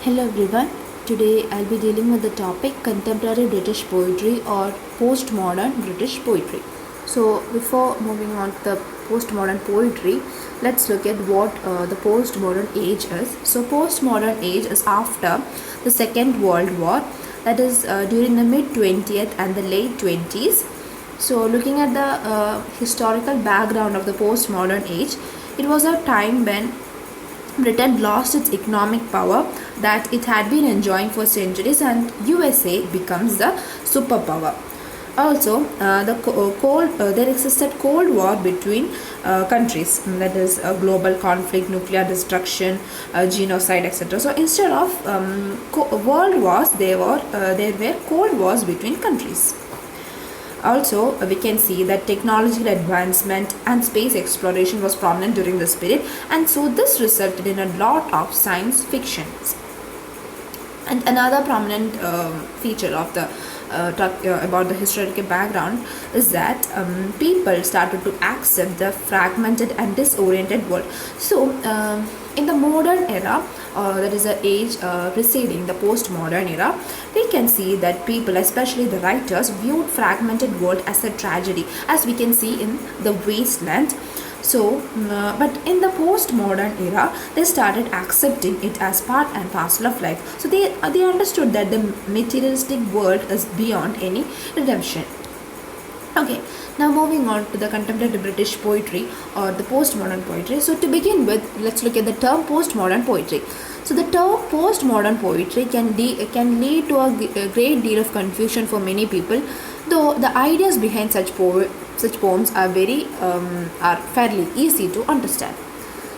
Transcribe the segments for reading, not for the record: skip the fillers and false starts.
Hello everyone. Today I'll be dealing with the topic contemporary British poetry or postmodern British poetry. So before moving on to the postmodern poetry, let's look at what the postmodern age is. So postmodern age is after the Second World War, that is during the mid 20th and the late 20s. So looking at the historical background of the postmodern age, it was a time when Britain lost its economic power that it had been enjoying for centuries, and USA becomes the superpower. Also, there existed Cold War between countries, that is global conflict, nuclear destruction, genocide, etc. So instead of world wars, there were Cold Wars between countries. Also, we can see that technological advancement and space exploration was prominent during this period, and so this resulted in a lot of science fiction. And another prominent feature of the talk about the historical background is that people started to accept the fragmented and disoriented world. So, in the modern era, that is the age preceding the postmodern era, we can see that people, especially the writers, viewed fragmented world as a tragedy, as we can see in The Wasteland. So, but in the postmodern era, they started accepting it as part and parcel of life. So they understood that the materialistic world is beyond any redemption. Okay, now moving on to the contemporary British poetry or the postmodern poetry. So to begin with, let's look at the term postmodern poetry. So the term postmodern poetry can lead to a great deal of confusion for many people, though the ideas behind such poems are fairly easy to understand.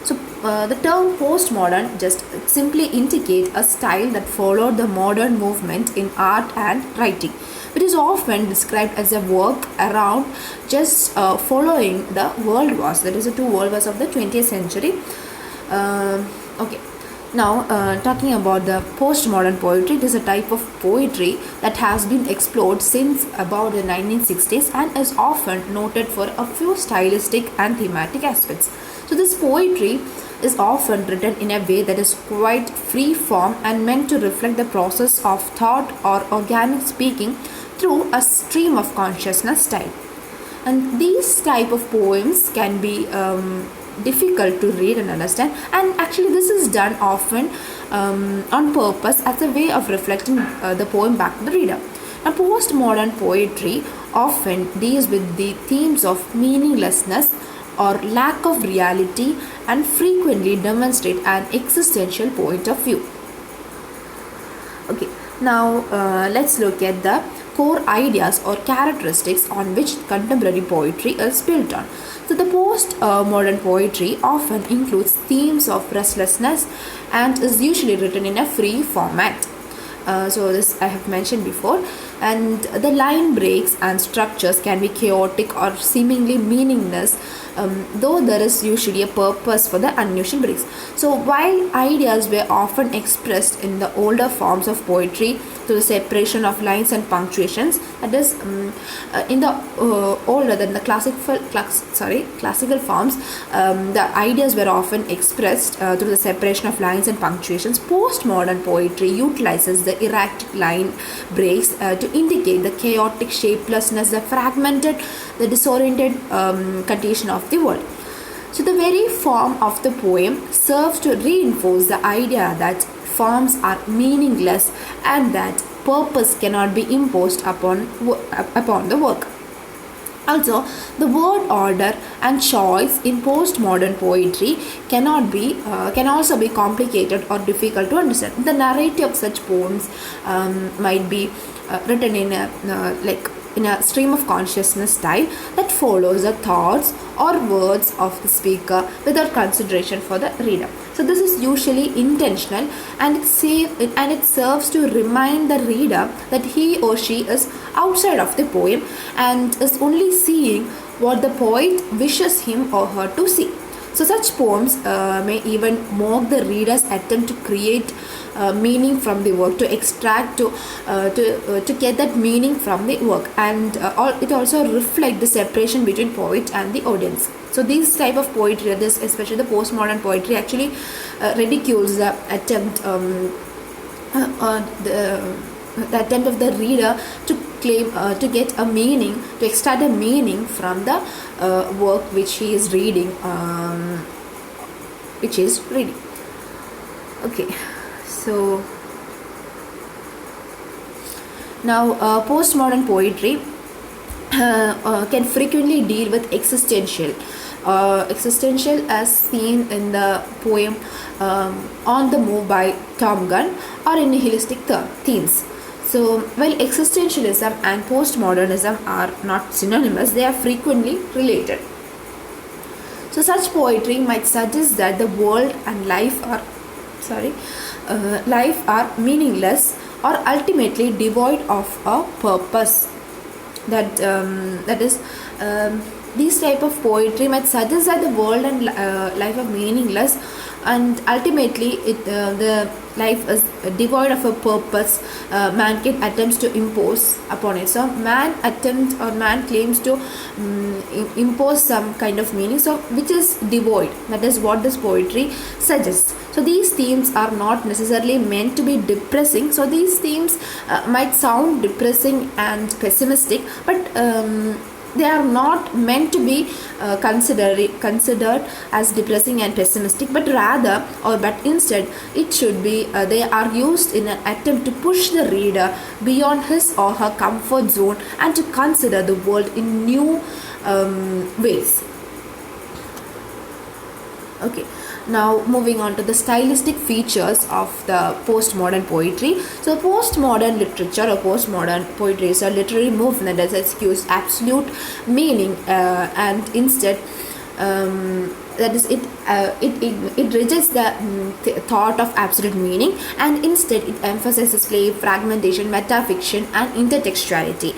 So the term postmodern just simply indicate a style that followed the modern movement in art and writing. It is often described as a work around just following the world wars, that is the two world wars of the 20th century. Okay. Now, talking about the postmodern poetry, it is a type of poetry that has been explored since about the 1960s and is often noted for a few stylistic and thematic aspects. So, this poetry is often written in a way that is quite free form and meant to reflect the process of thought or organic speaking through a stream of consciousness style. And these type of poems can be difficult to read and understand, and actually this is done often on purpose as a way of reflecting the poem back to the reader. Now, postmodern poetry often deals with the themes of meaninglessness or lack of reality and frequently demonstrate an existential point of view. Okay, now let's look at the core ideas or characteristics on which contemporary poetry is built on. So the post-modern poetry often includes themes of restlessness and is usually written in a free format. So this I have mentioned before, and the line breaks and structures can be chaotic or seemingly meaningless, though there is usually a purpose for the unusual breaks. So while ideas were often expressed in the older forms of poetry through the separation of lines and punctuations, that is in the older than the classical forms, the ideas were often expressed through the separation of lines and punctuations. Postmodern poetry utilizes the erratic line breaks to indicate the chaotic shapelessness, the fragmented, the disoriented condition of the world. So the very form of the poem serves to reinforce the idea that forms are meaningless and that purpose cannot be imposed upon the work. Also, the word order and choice in postmodern poetry can also be complicated or difficult to understand. The narrative of such poems might be written in a stream of consciousness style that follows the thoughts or words of the speaker without consideration for the reader. So this is usually intentional, and it serves to remind the reader that he or she is outside of the poem and is only seeing what the poet wishes him or her to see. So such poems may even mock the reader's attempt to create meaning from the work, to extract, to get that meaning from the work, and it also reflects the separation between poet and the audience. So these type of poetry, especially the postmodern poetry, actually ridicules the attempt the attempt of the reader to claim to get a meaning, to extract a meaning from the work which he is reading, okay. So now postmodern poetry can frequently deal with existential as seen in the poem On the Move by Tom Gunn, or in nihilistic themes. So while existentialism and postmodernism are not synonymous, they are frequently related. So such poetry might suggest that the world and life are meaningless or ultimately devoid of a purpose. That is, these type of poetry might suggest that the world and life are meaningless, and ultimately the life is devoid of a purpose mankind attempts to impose upon it. So man claims to impose some kind of meaning, so which is devoid. That is what this poetry suggests. So these themes are not necessarily meant to be depressing. So these themes might sound depressing and pessimistic, but they are not meant to be considered as depressing and pessimistic, but instead it should be they are used in an attempt to push the reader beyond his or her comfort zone and to consider the world in new ways. Okay, now moving on to the stylistic features of the postmodern poetry. So postmodern literature or postmodern poetry is a literary movement that executes absolute meaning and instead that is it rejects the thought of absolute meaning, and instead it emphasizes play, fragmentation, metafiction and intertextuality.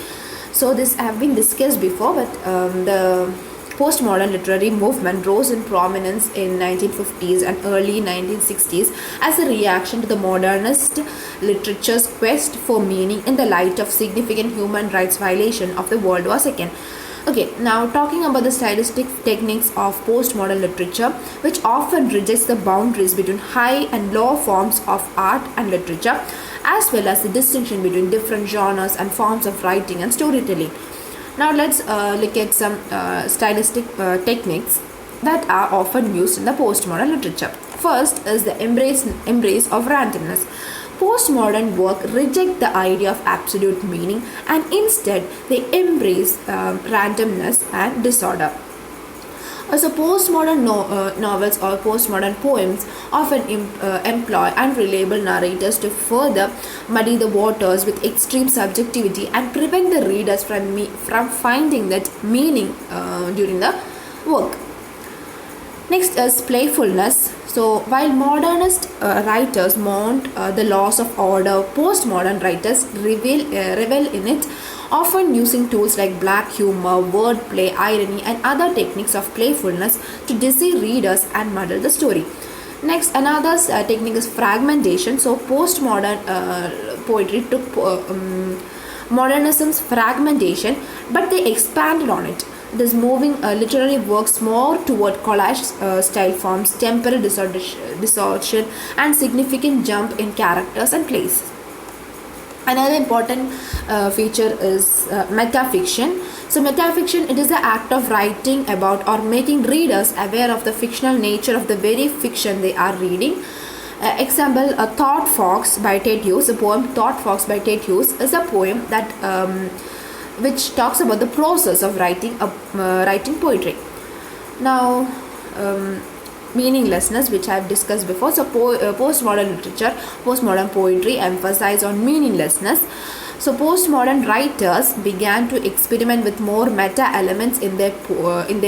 So this have been discussed before, but the postmodern literary movement rose in prominence in 1950s and early 1960s as a reaction to the modernist literature's quest for meaning in the light of significant human rights violation of the World War II. Okay, now talking about the stylistic techniques of postmodern literature, which often rejects the boundaries between high and low forms of art and literature, as well as the distinction between different genres and forms of writing and storytelling. Now let's look at some stylistic techniques that are often used in the postmodern literature. First is the embrace of randomness. Postmodern work reject the idea of absolute meaning and instead they embrace randomness and disorder. Also, postmodern novels or postmodern poems often employ unreliable narrators to further muddy the waters with extreme subjectivity and prevent the readers from finding that meaning during the work. Next is playfulness. So while modernist writers mourn the loss of order, postmodern writers revel in it, often using tools like black humor, wordplay, irony and other techniques of playfulness to deceive readers and muddle the story. Next, another technique is fragmentation. So postmodern poetry took modernism's fragmentation, but they expanded on it. This moving literary works more toward collage style forms, temporal distortion and significant jump in characters and place. Another important feature is metafiction. So metafiction, it is the act of writing about or making readers aware of the fictional nature of the very fiction they are reading. Example, Thought Fox by Ted Hughes. The poem Thought Fox by Ted Hughes is a poem that which talks about the process of writing poetry. Now, meaninglessness, which I have discussed before. So postmodern literature, postmodern poetry emphasize on meaninglessness. So postmodern writers began to experiment with more meta elements in their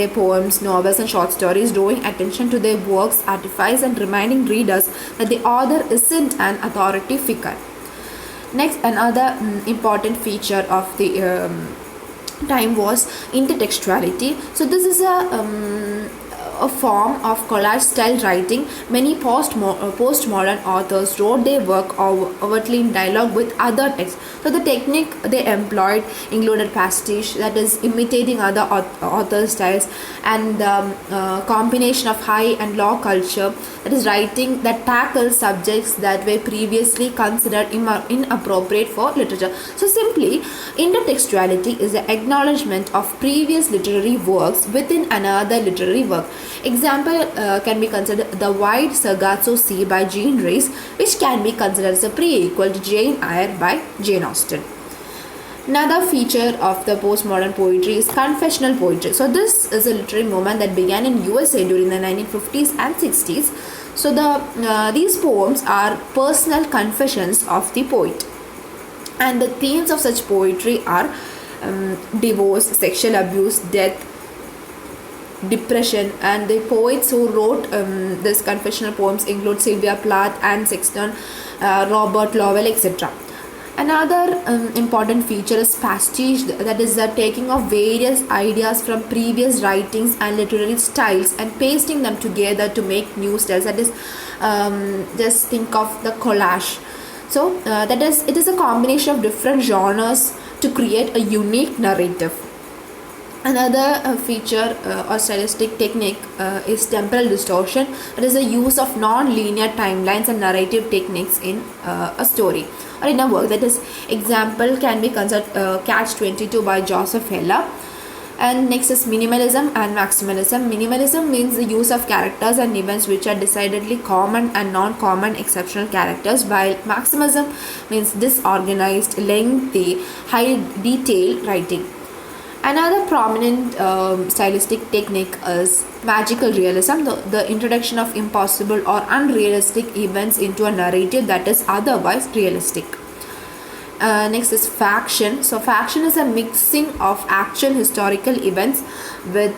poems, novels and short stories, drawing attention to their work's artifice and reminding readers that the author isn't an authority figure. Next, another important feature of the time was intertextuality. So this is a form of collage style writing. Many postmodern authors wrote their work overtly in dialogue with other texts. So the technique they employed included pastiche, that is imitating other authors' styles, and the combination of high and low culture, that is writing that tackles subjects that were previously considered inappropriate for literature. So simply, intertextuality is the acknowledgement of previous literary works within another literary work. Example can be considered The Wide Sargasso Sea by Jean Rhys, which can be considered as a prequel to Jane Eyre by Jane Austen. Another feature of the postmodern poetry is confessional poetry. So this is a literary movement that began in USA during the 1950s and 60s. So these poems are personal confessions of the poet, and the themes of such poetry are divorce, sexual abuse, death, depression. And the poets who wrote these confessional poems include Sylvia Plath, Anne Sexton, Robert Lowell, etc. Another important feature is pastiche, that is the taking of various ideas from previous writings and literary styles and pasting them together to make new styles. That is, just think of the collage. So that is, it is a combination of different genres to create a unique narrative. Another feature or stylistic technique is temporal distortion. It is the use of non-linear timelines and narrative techniques in a story or in a work. That is, example can be considered Catch-22 by Joseph Heller. And next is minimalism and maximalism. Minimalism means the use of characters and events which are decidedly common and non-common exceptional characters, while maximism means disorganized, lengthy, high detail writing. Another prominent stylistic technique is magical realism, the introduction of impossible or unrealistic events into a narrative that is otherwise realistic. Next is faction. So faction is a mixing of actual historical events with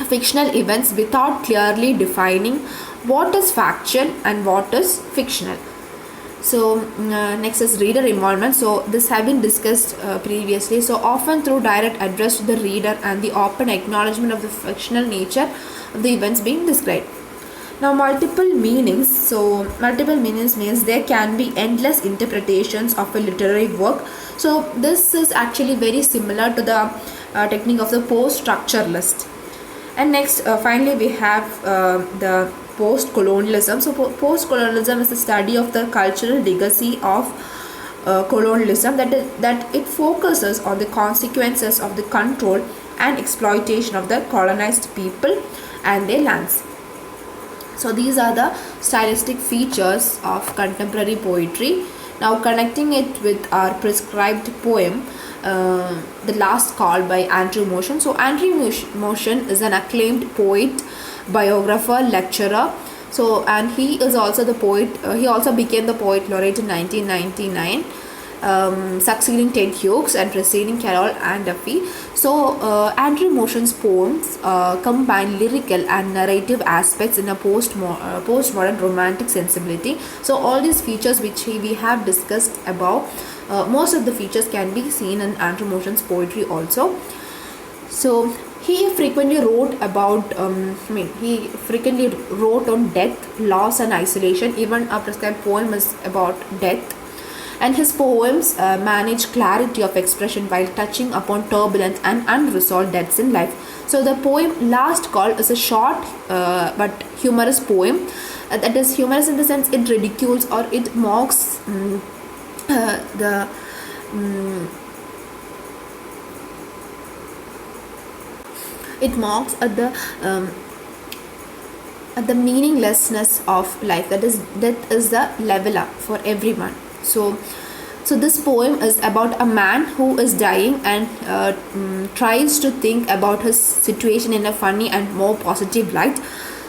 fictional events without clearly defining what is factual and what is fictional. So next is reader involvement. So this have been discussed previously. So often through direct address to the reader and the open acknowledgement of the fictional nature of the events being described. Now multiple meanings. So multiple meanings means there can be endless interpretations of a literary work. So this is actually very similar to the technique of the post-structuralist. And next finally we have the post-colonialism. So post-colonialism is the study of the cultural legacy of colonialism, that it focuses on the consequences of the control and exploitation of the colonized people and their lands. So these are the stylistic features of contemporary poetry. Now connecting it with our prescribed poem, The Last Call by Andrew Motion. So Andrew Motion is an acclaimed poet, biographer, lecturer. So and he is also the poet. He also became the poet laureate in 1999, succeeding Ted Hughes and preceding Carol Ann Duffy. So Andrew Motion's poems combine lyrical and narrative aspects in a postmodern romantic sensibility. So all these features which we have discussed above, most of the features can be seen in Andrew Motion's poetry also. So he frequently wrote about, he frequently wrote on death, loss and isolation. Even a prescribed poem is about death. And his poems manage clarity of expression while touching upon turbulent and unresolved deaths in life. So the poem Last Call is a short but humorous poem. That is humorous in the sense it ridicules or it mocks at the meaninglessness of life. That is, death is the leveler for everyone. So this poem is about a man who is dying and tries to think about his situation in a funny and more positive light.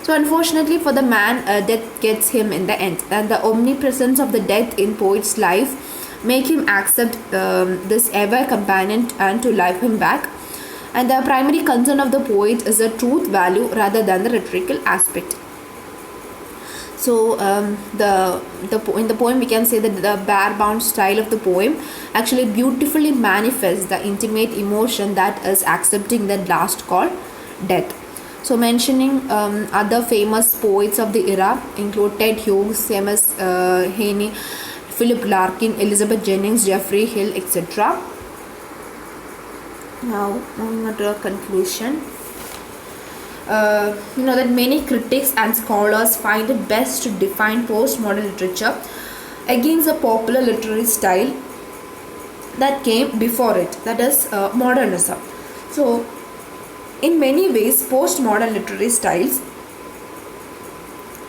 So unfortunately for the man, death gets him in the end, and the omnipresence of the death in poet's life make him accept this ever companion and to live him back. And the primary concern of the poet is the truth value rather than the rhetorical aspect. So in the poem we can say that the bare-bound style of the poem actually beautifully manifests the intimate emotion that is accepting the last call, death. So mentioning other famous poets of the era include Ted Hughes, Seamus Heaney, Philip Larkin, Elizabeth Jennings, Geoffrey Hill, etc. Now moving on to a conclusion. That many critics and scholars find it best to define postmodern literature against a popular literary style that came before it, that is modernism. So in many ways, postmodern literary styles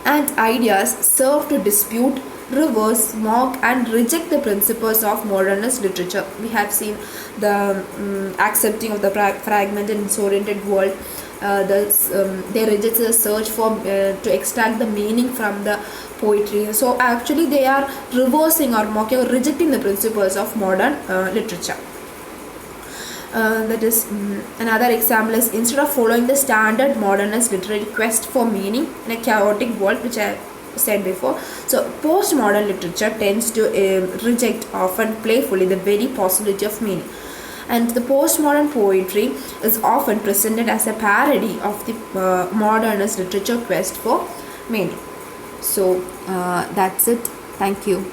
and ideas serve to dispute, reverse, mock, and reject the principles of modernist literature. We have seen the accepting of the fragmented and disoriented world. They reject the search for to extract the meaning from the poetry. So actually, they are reversing or mocking or rejecting the principles of modern literature. That is another example is instead of following the standard modernist literary quest for meaning in a chaotic world, which I said before, so postmodern literature tends to reject often playfully the very possibility of meaning, and the postmodern poetry is often presented as a parody of the modernist literature quest for meaning. So that's it. Thank you.